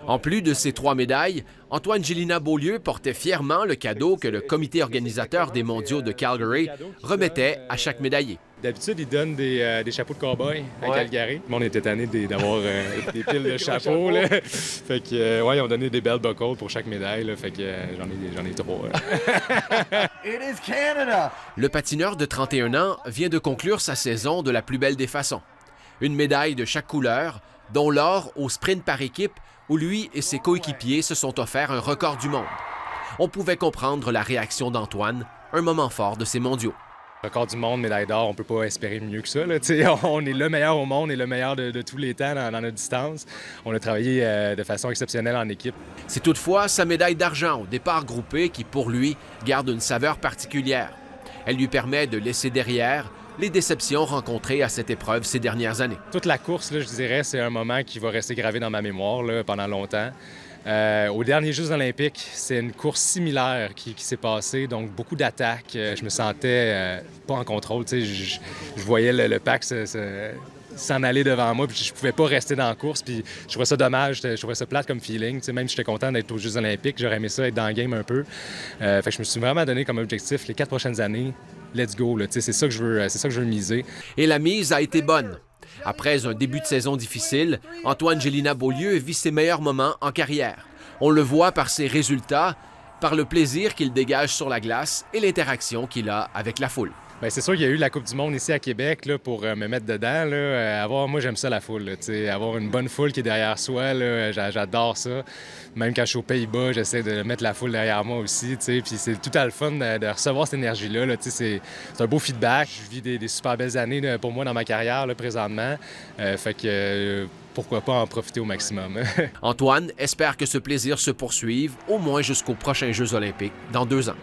En plus de ces 3 médailles, Antoine Gélinas-Beaulieu portait fièrement le cadeau que le comité organisateur des mondiaux de Calgary remettait à chaque médaillé. D'habitude, ils donnent des chapeaux de cow-boy à Calgary. On était tannés d'avoir des piles de chapeaux. Là. Fait que, ouais, ils ont donné des belt buckles pour chaque médaille. Là. Fait que j'en ai 3. It is Canada! Le patineur de 31 ans vient de conclure sa saison de la plus belle des façons. Une médaille de chaque couleur, dont l'or au sprint par équipe, où lui et ses coéquipiers se sont offerts un record du monde. On pouvait comprendre la réaction d'Antoine, un moment fort de ces mondiaux. Record du monde, médaille d'or, on peut pas espérer mieux que ça. Là. On est le meilleur au monde et le meilleur de tous les temps dans notre distance. On a travaillé de façon exceptionnelle en équipe. C'est toutefois sa médaille d'argent au départ groupé qui, pour lui, garde une saveur particulière. Elle lui permet de laisser derrière les déceptions rencontrées à cette épreuve ces dernières années. Toute la course, là, je dirais, c'est un moment qui va rester gravé dans ma mémoire là, pendant longtemps. Aux derniers Jeux olympiques, c'est une course similaire qui s'est passée, donc beaucoup d'attaques. Je me sentais pas en contrôle. Je voyais le pack s'en aller devant moi, puis je pouvais pas rester dans la course. Puis je trouvais ça dommage, je trouvais ça plate comme feeling. Même si j'étais content d'être aux Jeux olympiques, j'aurais aimé ça être dans le game un peu. Fait que je me suis vraiment donné comme objectif les 4 prochaines années. Let's go, là, c'est ça que je veux miser. Et la mise a été bonne. Après un début de saison difficile, Antoine Gélinas-Beaulieu vit ses meilleurs moments en carrière. On le voit par ses résultats, par le plaisir qu'il dégage sur la glace et l'interaction qu'il a avec la foule. Bien, c'est sûr qu'il y a eu la Coupe du monde ici à Québec là, pour me mettre dedans. Là. Moi, j'aime ça la foule. Là, avoir une bonne foule qui est derrière soi, là, j'adore ça. Même quand je suis aux Pays-Bas, j'essaie de mettre la foule derrière moi aussi. Puis c'est tout à le fun de recevoir cette énergie-là. Là, c'est un beau feedback. Je vis des super belles années là, pour moi dans ma carrière là, présentement. Fait que pourquoi pas en profiter au maximum. Antoine espère que ce plaisir se poursuive au moins jusqu'aux prochains Jeux olympiques dans 2 ans.